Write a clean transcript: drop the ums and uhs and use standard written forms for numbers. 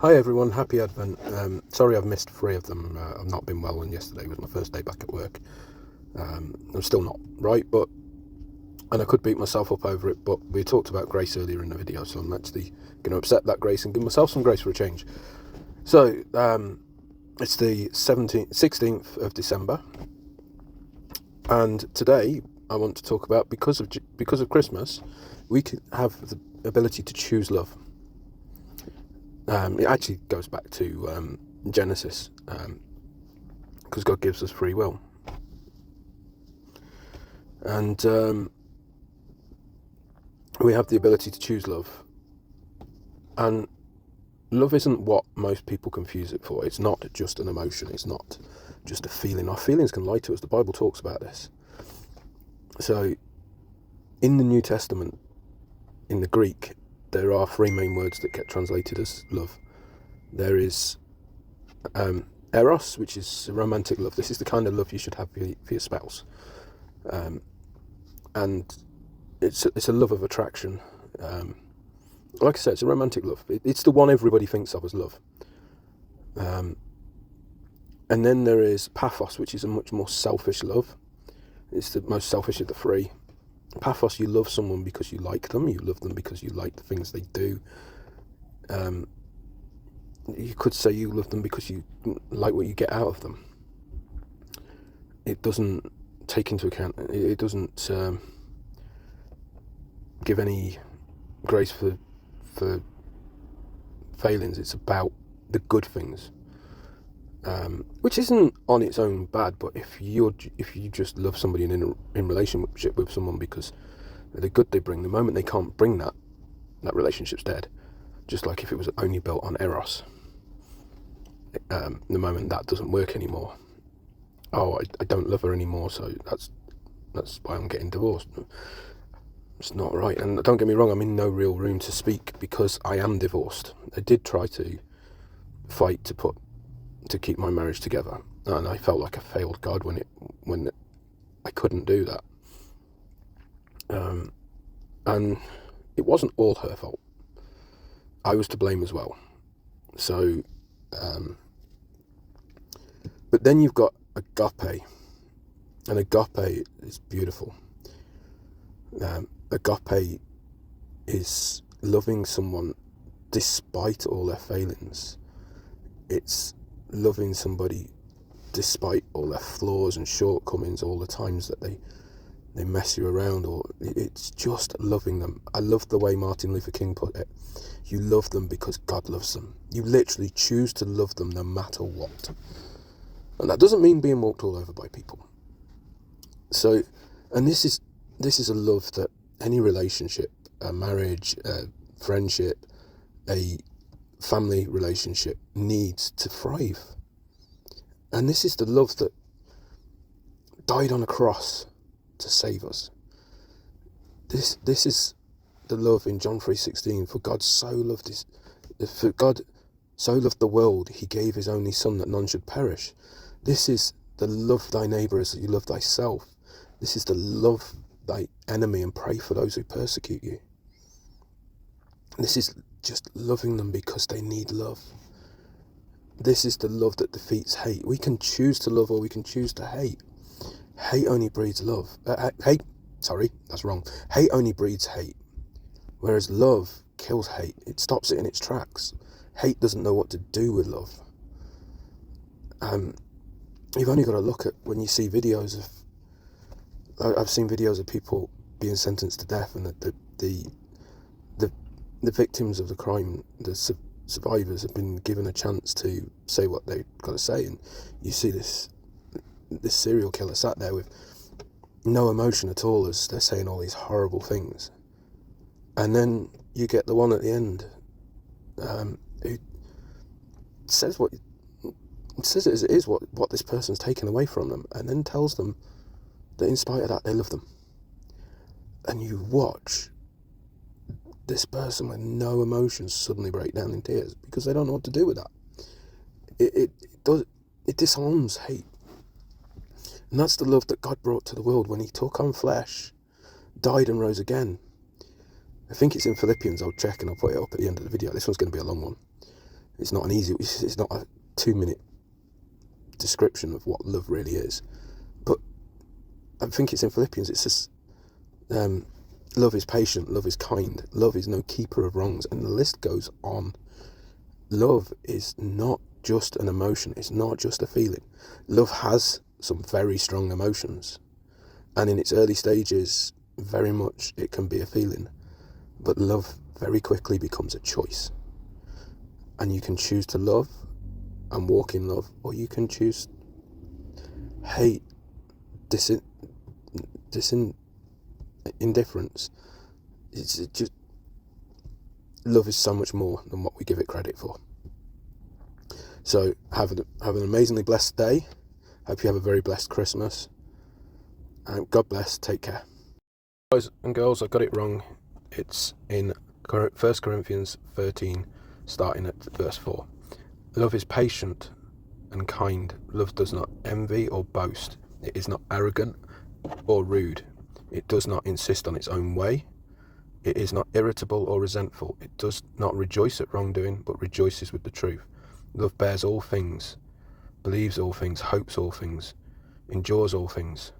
Hi everyone, happy Advent. Sorry I've missed 3 of them. I've not been well, and yesterday was my first day back at work. I'm still not right, and I could beat myself up over it, but we talked about grace earlier in the video, so I'm actually going to accept that grace and give myself some grace for a change. So, it's the 16th of December, and today I want to talk about, because of Christmas, we can have the ability to choose love. It actually goes back to Genesis, because God gives us free will. And we have the ability to choose love. And love isn't what most people confuse it for. It's not just an emotion. It's not just a feeling. Our feelings can lie to us. The Bible talks about this. So, in the New Testament, in the Greek, there are 3 main words that get translated as love. There is eros, which is romantic love. This is the kind of love you should have for your spouse. And it's a love of attraction. Like I said, it's a romantic love. It's the one everybody thinks of as love. And then there is paphos, which is a much more selfish love. It's the most selfish of the 3. Paphos, you love someone because you like them. You love them because you like the things they do. You could say you love them because you like what you get out of them. It doesn't take into account, it doesn't give any grace for failings. It's about the good things, which isn't on its own bad. But if you just love somebody and in relationship with someone because the good they bring, the moment they can't bring that relationship's dead. Just like if it was only built on eros, the moment that doesn't work anymore, I don't love her anymore, so that's why I'm getting divorced. It's not right. And don't get me wrong, I'm in no real room to speak because I am divorced. I did try to fight to keep my marriage together, and I felt like I failed God when I couldn't do that. And it wasn't all her fault. I was to blame as well. So, but then you've got agape, and agape is beautiful. Agape is loving someone despite all their failings. It's loving somebody despite all their flaws and shortcomings, all the times that they mess you around, or it's just loving them. I love the way Martin Luther King put it. You love them because God loves them. You literally choose to love them no matter what. And that doesn't mean being walked all over by people. So, and this is a love that any relationship, a marriage, a friendship, a family relationship needs to thrive. And this is the love that died on a cross to save us. This is the love in John 3:16. For God so loved the world, he gave his only Son, that none should perish. This is the love thy neighbour as you love thyself. This is the love thy enemy and pray for those who persecute you. This is just loving them because they need love. This is the love that defeats hate. We can choose to love or we can choose to hate. Hate only breeds love. Hate only breeds hate. Whereas love kills hate. It stops it in its tracks. Hate doesn't know what to do with love. You've only got to look at when you see videos of... I've seen videos of people being sentenced to death, and the victims of the crime, the survivors, have been given a chance to say what they've got to say, and you see this serial killer sat there with no emotion at all as they're saying all these horrible things. And then you get the one at the end who says it as it is, what this person's taken away from them, and then tells them that in spite of that they love them. And you watch this person with no emotions suddenly break down in tears because they don't know what to do with that. It disarms hate. And that's the love that God brought to the world when he took on flesh, died and rose again. I think it's in Philippians. I'll check and I'll put it up at the end of the video. This one's going to be a long one. It's not it's not a 2-minute description of what love really is. But I think it's in Philippians. It says, love is patient, love is kind, love is no keeper of wrongs, and the list goes on. Love is not just an emotion. It's not just a feeling. Love has some very strong emotions, and in its early stages, very much it can be a feeling. But love very quickly becomes a choice. And you can choose to love and walk in love, or you can choose hate, indifference. It's just, love is so much more than what we give it credit for. So have an amazingly blessed day. Hope you have a very blessed Christmas. And God bless. Take care. Guys and girls, I got it wrong. It's in 1 Corinthians 13, starting at verse 4. Love is patient and kind. Love does not envy or boast. It is not arrogant or rude. It does not insist on its own way. It is not irritable or resentful. It does not rejoice at wrongdoing, but rejoices with the truth. Love bears all things, believes all things, hopes all things, endures all things.